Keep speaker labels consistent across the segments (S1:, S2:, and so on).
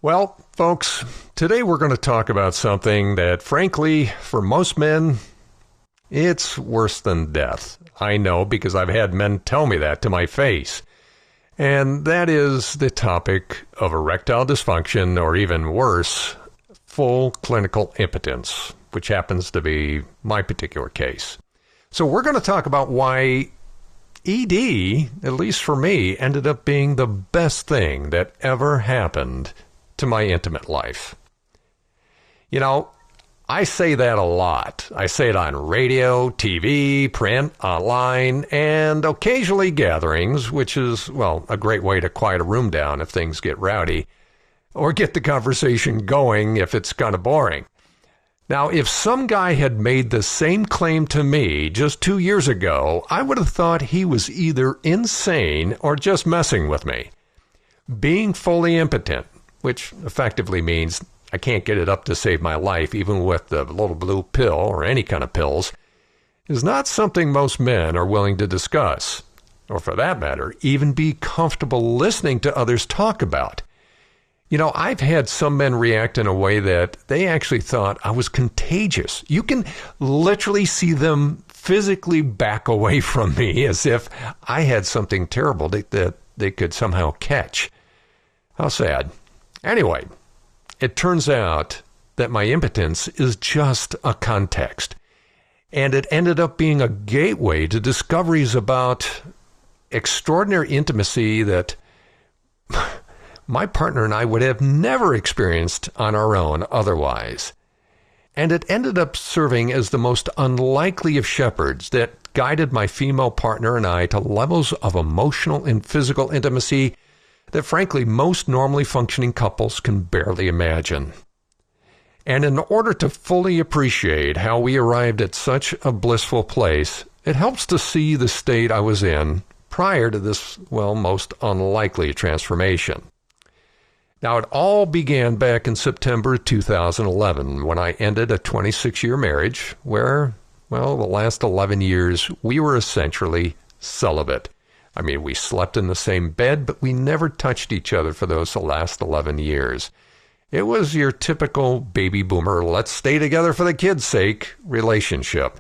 S1: Well, folks, today we're going to talk about something that, frankly, for most men, it's worse than death. I know because I've had men tell me that to my face. And that is the topic of erectile dysfunction, or even worse, full clinical impotence, which happens to be my particular case. So we're going to talk about why ED, at least for me, ended up being the best thing that ever happened to my intimate life. You know, I say that a lot. I say it on radio, TV, print, online, and occasionally gatherings, which is, well, a great way to quiet a room down if things get rowdy, or get the conversation going if it's kind of boring. Now, if some guy had made the same claim to me just 2 years ago, I would have thought he was either insane or just messing with me. Being fully impotent, which effectively means I can't get it up to save my life, even with the little blue pill or any kind of pills, is not something most men are willing to discuss, or for that matter, even be comfortable listening to others talk about. You know, I've had some men react in a way that they actually thought I was contagious. You can literally see them physically back away from me as if I had something terrible that they could somehow catch. How sad. Anyway, it turns out that my impotence is just a context, and it ended up being a gateway to discoveries about extraordinary intimacy that my partner and I would have never experienced on our own otherwise. And it ended up serving as the most unlikely of shepherds that guided my female partner and I to levels of emotional and physical intimacy that frankly most normally functioning couples can barely imagine. And in order to fully appreciate how we arrived at such a blissful place, it helps to see the state I was in prior to this, well, most unlikely transformation. Now, it all began back in September 2011 when I ended a 26-year marriage where, well, the last 11 years we were essentially celibate. I mean, we slept in the same bed, but we never touched each other for those last 11 years. It was your typical baby boomer, let's stay together for the kids' sake relationship.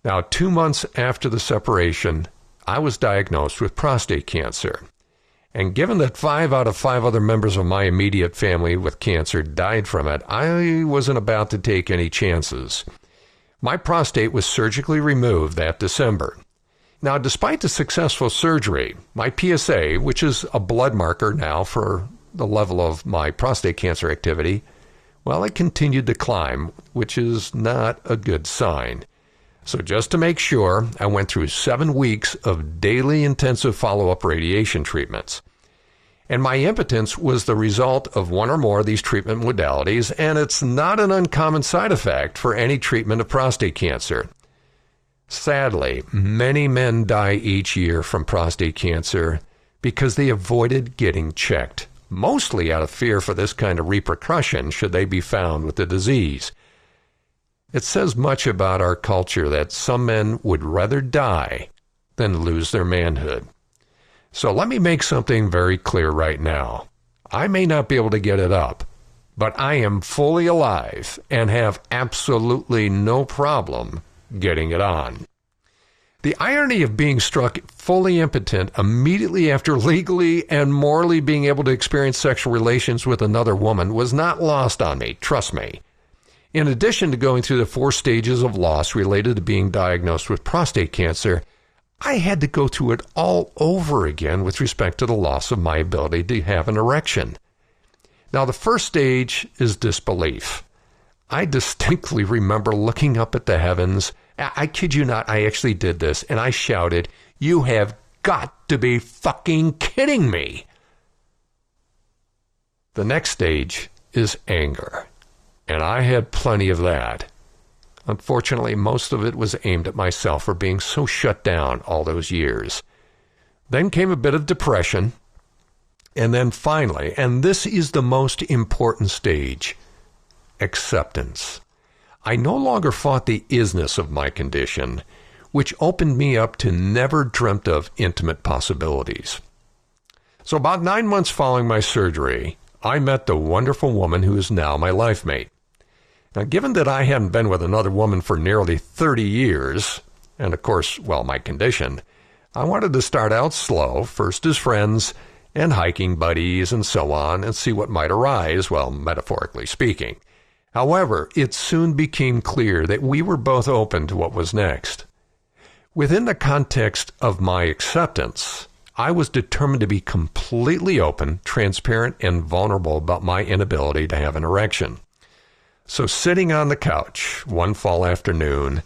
S1: Now, 2 months after the separation, I was diagnosed with prostate cancer. And given that 5 out of 5 other members of my immediate family with cancer died from it, I wasn't about to take any chances. My prostate was surgically removed that December. Now, despite the successful surgery, my PSA, which is a blood marker now for the level of my prostate cancer activity, well, it continued to climb, which is not a good sign. So just to make sure, I went through 7 weeks of daily intensive follow-up radiation treatments. And my impotence was the result of one or more of these treatment modalities, and it's not an uncommon side effect for any treatment of prostate cancer. Sadly, many men die each year from prostate cancer because they avoided getting checked, mostly out of fear for this kind of repercussion should they be found with the disease. It says much about our culture that some men would rather die than lose their manhood. So let me make something very clear right now. I may not be able to get it up, but I am fully alive and have absolutely no problem getting it on. The irony of being struck fully impotent immediately after legally and morally being able to experience sexual relations with another woman was not lost on me, trust me. In addition to going through the 4 stages of loss related to being diagnosed with prostate cancer, I had to go through it all over again with respect to the loss of my ability to have an erection. Now, the first stage is disbelief. I distinctly remember looking up at the heavens. I kid you not, I actually did this, and I shouted, "You have got to be fucking kidding me!" The next stage is anger, and I had plenty of that. Unfortunately, most of it was aimed at myself for being so shut down all those years. Then came a bit of depression, and then finally, and this is the most important stage, acceptance. I no longer fought the isness of my condition, which opened me up to never dreamt of intimate possibilities. So about 9 months following my surgery, I met the wonderful woman who is now my life mate. Now, given that I hadn't been with another woman for nearly 30 years, and of course, well, my condition, I wanted to start out slow, first as friends and hiking buddies and so on, and see what might arise, well, metaphorically speaking. However, it soon became clear that we were both open to what was next. Within the context of my acceptance, I was determined to be completely open, transparent, and vulnerable about my inability to have an erection. So sitting on the couch one fall afternoon,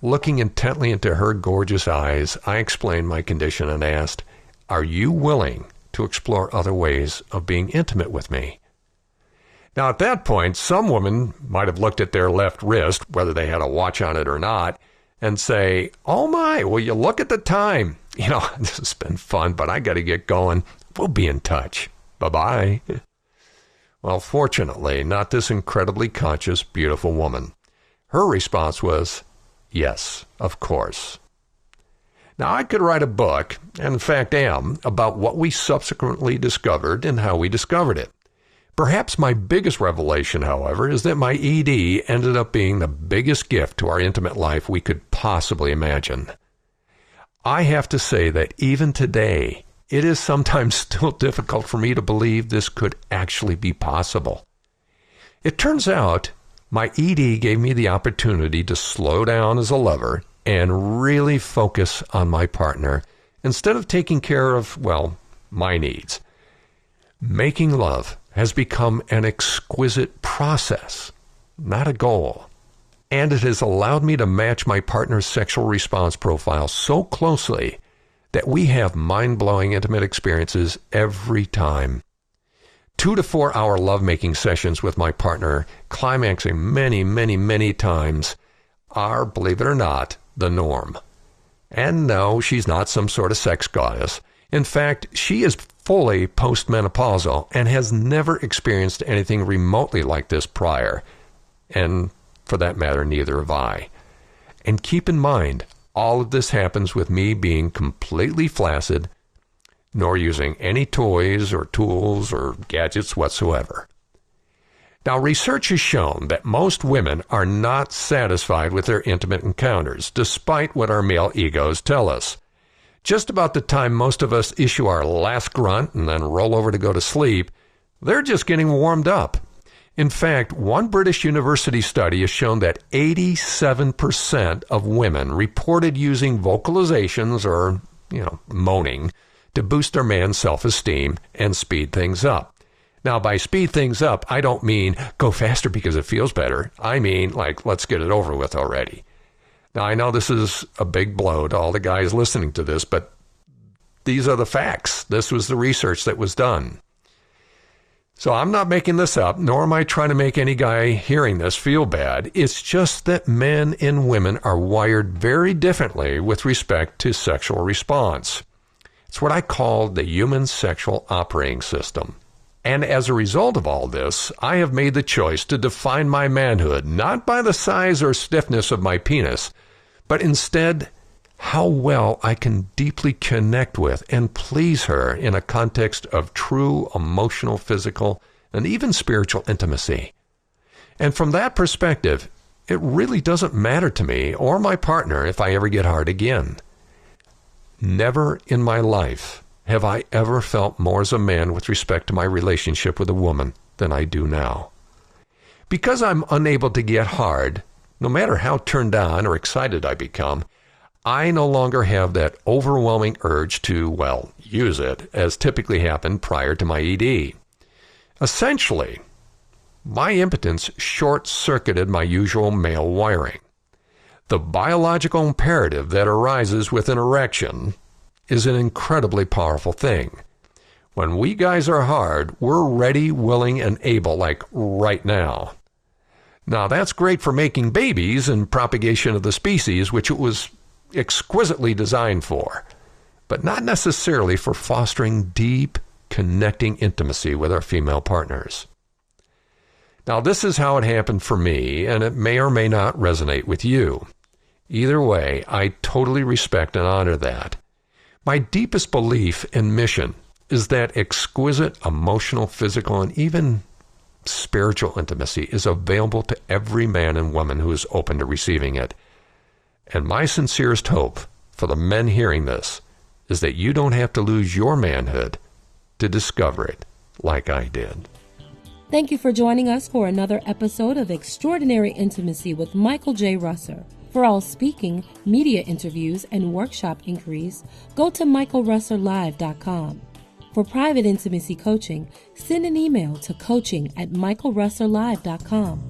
S1: looking intently into her gorgeous eyes, I explained my condition and asked, "Are you willing to explore other ways of being intimate with me?" Now, at that point, some women might have looked at their left wrist, whether they had a watch on it or not, and say, "Oh my, will you look at the time? You know, this has been fun, but I got to get going. We'll be in touch. Bye-bye." Well, fortunately, not this incredibly conscious, beautiful woman. Her response was, "Yes, of course." Now, I could write a book, and in fact am, about what we subsequently discovered and how we discovered it. Perhaps my biggest revelation, however, is that my ED ended up being the biggest gift to our intimate life we could possibly imagine. I have to say that even today, it is sometimes still difficult for me to believe this could actually be possible. It turns out my ED gave me the opportunity to slow down as a lover and really focus on my partner instead of taking care of, well, my needs. Making love has become an exquisite process, not a goal. And it has allowed me to match my partner's sexual response profile so closely that we have mind-blowing intimate experiences every time. 2 to 4 hour lovemaking sessions with my partner, climaxing many times, are, believe it or not, the norm. And no, she's not some sort of sex goddess. In fact, she is fully postmenopausal and has never experienced anything remotely like this prior. And for that matter, neither have I. And keep in mind, all of this happens with me being completely flaccid, nor using any toys or tools or gadgets whatsoever. Now, research has shown that most women are not satisfied with their intimate encounters, despite what our male egos tell us. Just about the time most of us issue our last grunt and then roll over to go to sleep, they're just getting warmed up. In fact, one British university study has shown that 87% of women reported using vocalizations or, moaning to boost their man's self-esteem and speed things up. Now, by speed things up, I don't mean go faster because it feels better. I mean, let's get it over with already. Now, I know this is a big blow to all the guys listening to this, but these are the facts. This was the research that was done. So I'm not making this up, nor am I trying to make any guy hearing this feel bad. It's just that men and women are wired very differently with respect to sexual response. It's what I call the human sexual operating system. And as a result of all this, I have made the choice to define my manhood not by the size or stiffness of my penis, but instead how well I can deeply connect with and please her in a context of true emotional, physical, and even spiritual intimacy. And from that perspective, it really doesn't matter to me or my partner if I ever get hard again. Never in my life have I ever felt more as a man with respect to my relationship with a woman than I do now. Because I'm unable to get hard, no matter how turned on or excited I become, I no longer have that overwhelming urge to, use it, as typically happened prior to my ED. Essentially, my impotence short-circuited my usual male wiring. The biological imperative that arises with an erection is an incredibly powerful thing. When we guys are hard, we're ready, willing, and able, right now. Now, that's great for making babies and propagation of the species, which it was exquisitely designed for, but not necessarily for fostering deep, connecting intimacy with our female partners. Now, this is how it happened for me, and it may or may not resonate with you. Either way, I totally respect and honor that. My deepest belief and mission is that exquisite emotional, physical, and even spiritual intimacy is available to every man and woman who is open to receiving it. And my sincerest hope for the men hearing this is that you don't have to lose your manhood to discover it like I did.
S2: Thank you for joining us for another episode of Extraordinary Intimacy with Michael J. Russer. For all speaking, media interviews, and workshop inquiries, go to michaelrusserlive.com. For private intimacy coaching, send an email to coaching@michaelrusserlive.com.